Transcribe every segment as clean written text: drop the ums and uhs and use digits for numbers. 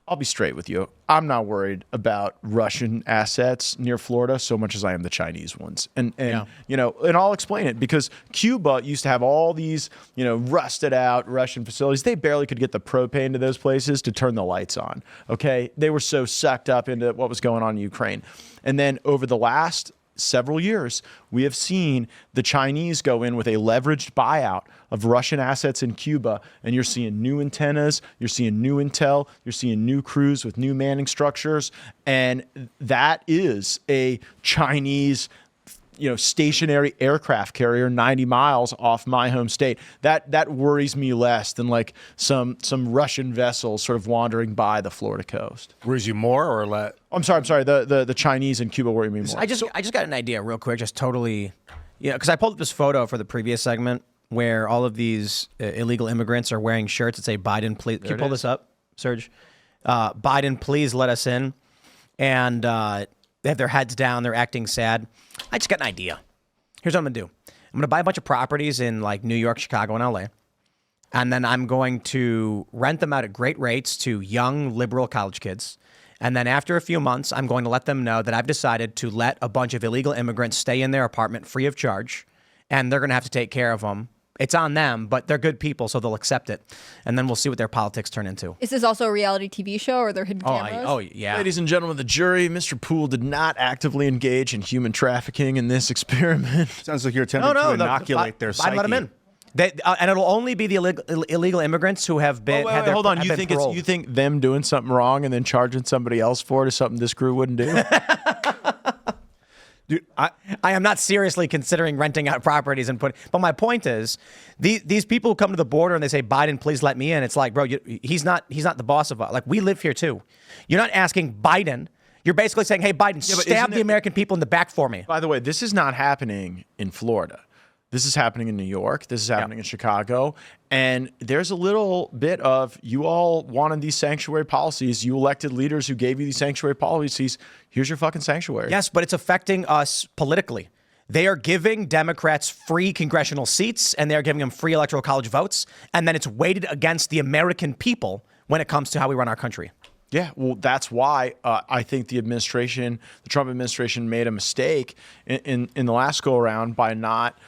I'll be straight with you. I'm not worried about Russian assets near Florida so much as I am the Chinese ones. And you know, and I'll explain it because Cuba used to have all these, you know, rusted out Russian facilities. They barely could get the propane to those places to turn the lights on. Okay. They were so sucked up into what was going on in Ukraine. And then over the last several years, we have seen the Chinese go in with a leveraged buyout of Russian assets in Cuba, and you're seeing new antennas, you're seeing new intel, you're seeing new crews with new manning structures, and that is a Chinese, you know, stationary aircraft carrier 90 miles off my home state. That worries me less than like some Russian vessels sort of wandering by the Florida coast. Worries you more or less? I'm sorry. The Chinese and Cuba worry me more. I just got an idea real quick, just totally, because I pulled up this photo for the previous segment where all of these illegal immigrants are wearing shirts that say Biden, please. Can you pull this up, Serge? Biden, please let us in. And they have their heads down. They're acting sad. I just got an idea. Here's what I'm going to do. I'm going to buy a bunch of properties in like New York, Chicago, and LA. And then I'm going to rent them out at great rates to young liberal college kids. And then after a few months, I'm going to let them know that I've decided to let a bunch of illegal immigrants stay in their apartment free of charge. And they're going to have to take care of them. It's on them, but they're good people, so they'll accept it. And then we'll see what their politics turn into. Is this also a reality TV show, or they're hidden cameras? Oh, yeah. Ladies and gentlemen of the jury, Mr. Poole did not actively engage in human trafficking in this experiment. Sounds like you're attempting to inoculate their psyche. I'd let them in. And it'll only be the illegal immigrants who have been. Wait, hold on. You think them doing something wrong and then charging somebody else for it is something this crew wouldn't do? Dude, I am not seriously considering renting out properties and putting. But my point is, these people who come to the border and they say, "Biden, please let me in." It's like, bro, he's not the boss of us. Like, we live here too. You're not asking Biden. You're basically saying, "Hey, Biden, stab the American people in the back for me." By the way, this is not happening in Florida. This is happening in New York. This is happening in Chicago. And there's a little bit of, you all wanted these sanctuary policies. You elected leaders who gave you these sanctuary policies. Here's your fucking sanctuary. Yes, but it's affecting us politically. They are giving Democrats free congressional seats, and they're giving them free electoral college votes. And then it's weighted against the American people when it comes to how we run our country. Yeah, well, that's why I think the Trump administration made a mistake in the last go around by not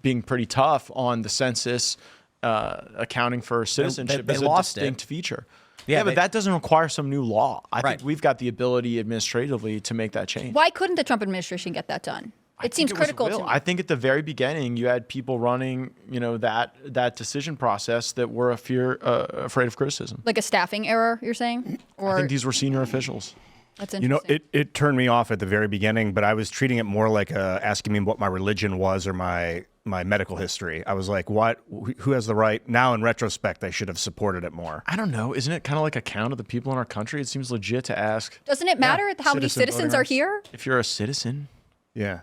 being pretty tough on the census accounting for citizenship they as a lost distinct feature. Yeah, but that doesn't require some new law. I Right. think we've got the ability administratively to make that change. Why couldn't the Trump administration get that done? It seems critical to me. I think at the very beginning, you had people running, that decision process that were afraid of criticism. Like a staffing error, you're saying? Or I think these were senior officials. That's interesting. It turned me off at the very beginning, but I was treating it more like asking me what my religion was or my medical history. I was like, what? Who has the right? Now, in retrospect, I should have supported it more. I don't know. Isn't it kind of like a count of the people in our country? It seems legit to ask. Doesn't it matter how many citizens are here? If you're a citizen. Yeah.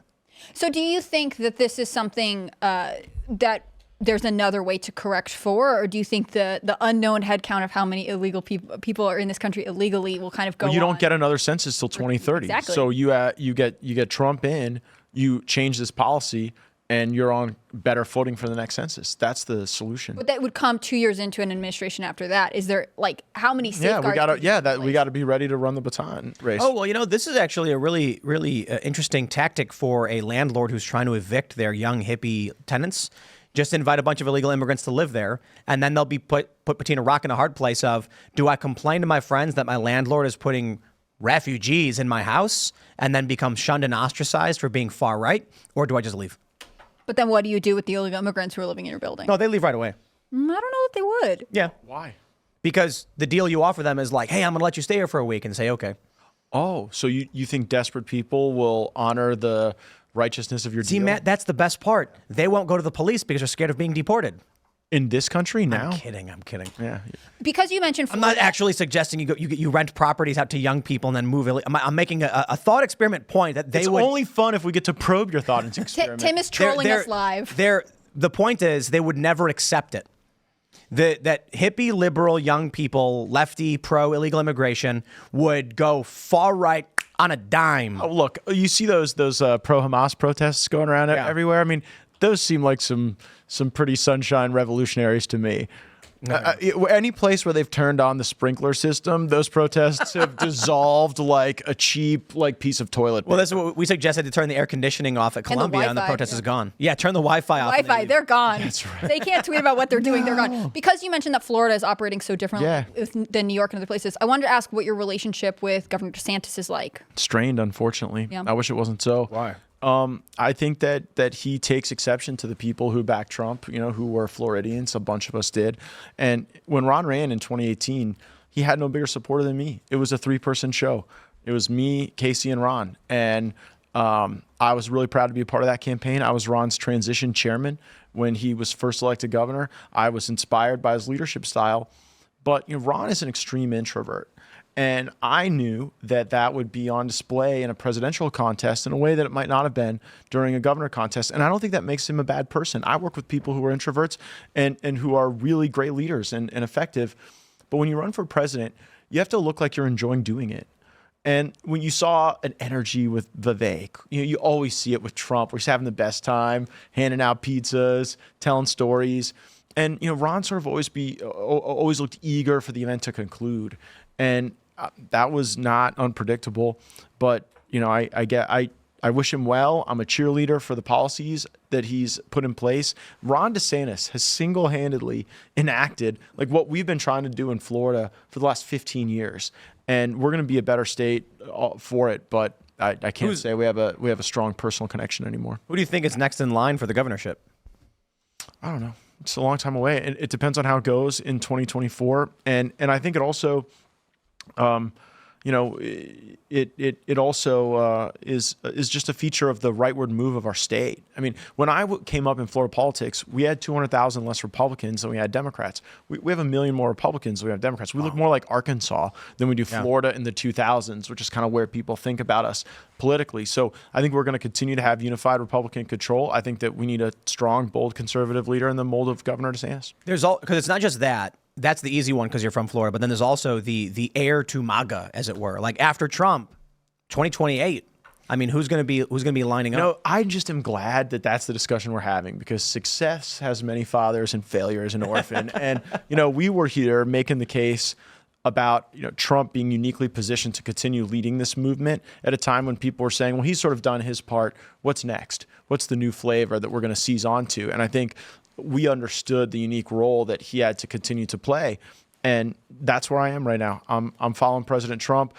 So do you think that this is something that there's another way to correct for, or do you think the unknown headcount of how many illegal people are in this country illegally will kind of go on? You don't get another census till 2030. Exactly. So you get Trump in, you change this policy, and you're on better footing for the next census. That's the solution. But that would come 2 years into an administration after that. Is there how many safeguards? We gotta be ready to run the baton race. Oh, well, this is actually a really, really interesting tactic for a landlord who's trying to evict their young hippie tenants. Just invite a bunch of illegal immigrants to live there, and then they'll be put between a rock and a hard place of, do I complain to my friends that my landlord is putting refugees in my house and then become shunned and ostracized for being far right, or do I just leave? But then what do you do with the illegal immigrants who are living in your building? No, they leave right away. I don't know that they would. Yeah. Why? Because the deal you offer them is like, hey, I'm going to let you stay here for a week, and say, okay. Oh, so you think desperate people will honor the righteousness of your deal? See, Matt, that's the best part. They won't go to the police because they're scared of being deported. In this country now? I'm kidding. Yeah. Because you mentioned Florida. I'm not actually suggesting you rent properties out to young people and then move. I'm making a thought experiment point that It's only fun if we get to probe your thought experiment. Tim is trolling us live. The point is they would never accept it. That hippie, liberal, young people, lefty, pro illegal immigration would go far right on a dime. Oh, look, you see those pro-Hamas protests going around everywhere? I mean, those seem like some pretty sunshine revolutionaries to me. Any place where they've turned on the sprinkler system, those protests have dissolved like a cheap piece of toilet paper. Well, that's what we suggested, to turn the air conditioning off at Columbia, and the protest is gone. Yeah, turn the Wi-Fi off. Wi-Fi, they're gone. That's right. They can't tweet about what they're doing. They're gone. Because you mentioned that Florida is operating so differently than New York and other places, I wanted to ask what your relationship with Governor DeSantis is like. Strained, unfortunately. Yeah. I wish it wasn't so. Why? I think that he takes exception to the people who backed Trump, who were Floridians. A bunch of us did. And when Ron ran in 2018, he had no bigger supporter than me. It was a 3-person show. It was me, Casey, and Ron. And I was really proud to be a part of that campaign. I was Ron's transition chairman when he was first elected governor. I was inspired by his leadership style. But Ron is an extreme introvert. And I knew that would be on display in a presidential contest in a way that it might not have been during a governor contest. And I don't think that makes him a bad person. I work with people who are introverts and who are really great leaders and effective. But when you run for president, you have to look like you're enjoying doing it. And when you saw an energy with Vivek, you always see it with Trump, where he's having the best time, handing out pizzas, telling stories. And Ron sort of always looked eager for the event to conclude. And that was not unpredictable, but I wish him well. I'm a cheerleader for the policies that he's put in place. Ron DeSantis has single-handedly enacted what we've been trying to do in Florida for the last 15 years, and we're going to be a better state for it. But I can't say we have a strong personal connection anymore. Who do you think is next in line for the governorship? I don't know. It's a long time away, and it depends on how it goes in 2024, and I think it also. It also is just a feature of the rightward move of our state. I mean, when I came up in Florida politics, we had 200,000 less Republicans than we had Democrats. We have 1 million more Republicans than we have Democrats. We look more like Arkansas than we do Florida in the 2000s, which is kind of where people think about us politically. So I think we're going to continue to have unified Republican control. I think that we need a strong, bold conservative leader in the mold of Governor DeSantis. Because it's not just that. That's the easy one because you're from Florida. But then there's also the heir to MAGA, as it were. Like after Trump, 2028. I mean, who's going to be lining up? No, I just am glad that that's the discussion we're having, because success has many fathers and failure is an orphan. And we were here making the case about Trump being uniquely positioned to continue leading this movement at a time when people were saying, well, he's sort of done his part. What's next? What's the new flavor that we're going to seize onto? And I think we understood the unique role that he had to continue to play. And that's where I am right now. I'm following President Trump.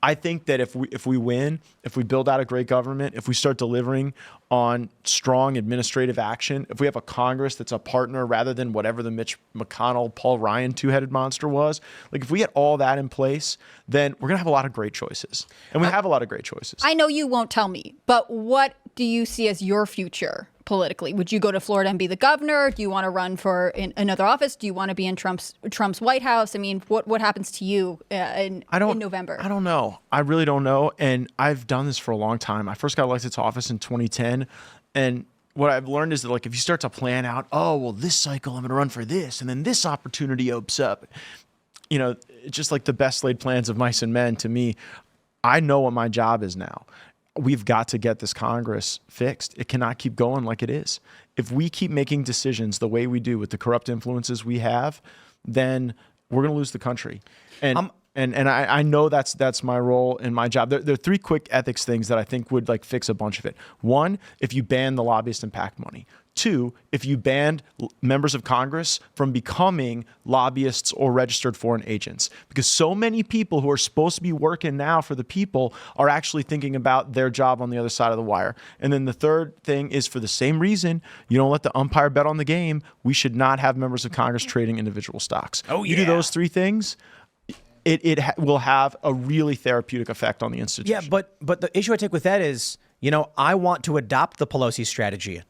I think that if we win, if we build out a great government, if we start delivering on strong administrative action, if we have a Congress that's a partner rather than whatever the Mitch McConnell, Paul Ryan two-headed monster was, if we get all that in place, then we're going to have a lot of great choices. And we have a lot of great choices. I know you won't tell me, but what do you see as your future politically? Would you go to Florida and be the governor? Do you want to run for another office? Do you want to be in Trump's White House? I mean, what happens to you in November? I don't know. I really don't know. And I've done this for a long time. I first got elected to office in 2010. And what I've learned is that if you start to plan out, this cycle I'm going to run for this, and then this opportunity opens up, just like the best laid plans of mice and men, to me, I know what my job is now. We've got to get this Congress fixed. It cannot keep going like it is. If we keep making decisions the way we do with the corrupt influences we have, then we're going to lose the country. And I know that's my role in my job. There are 3 quick ethics things that I think would fix a bunch of it. 1, if you ban the lobbyist and PAC money. 2, if you banned members of Congress from becoming lobbyists or registered foreign agents, because so many people who are supposed to be working now for the people are actually thinking about their job on the other side of the wire. And then the third thing is, for the same reason, you don't let the umpire bet on the game. We should not have members of Congress trading individual stocks. You do those 3 things, it will have a really therapeutic effect on the institution. Yeah, but the issue I take with that is, I want to adopt the Pelosi strategy.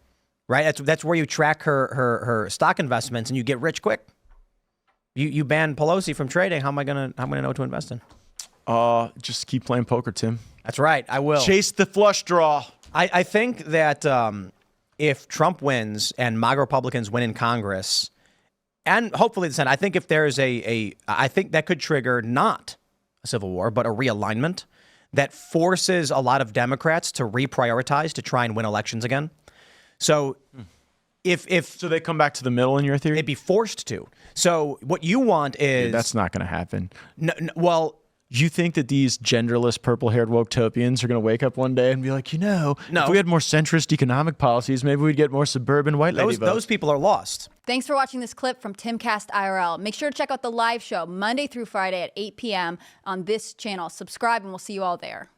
Right, that's where you track her stock investments and you get rich quick. You ban Pelosi from trading. How am I gonna know what to invest in? Just keep playing poker, Tim. That's right. I will chase the flush draw. I think that if Trump wins and MAGA Republicans win in Congress, and hopefully the Senate, I think if there's I think that could trigger not a civil war, but a realignment that forces a lot of Democrats to reprioritize to try and win elections again. So So they come back to the middle in your theory? they'd be forced to. So what you want is That's not going to happen. well. Do you think that these genderless, purple-haired woke-topians are going to wake up one day and be like, No. if we had more centrist economic policies, maybe we'd get more suburban white lady votes? Those people are lost. Thanks for watching this clip from Timcast IRL. Make sure to check out the live show Monday through Friday at 8 p.m. on this channel. Subscribe, and we'll see you all there.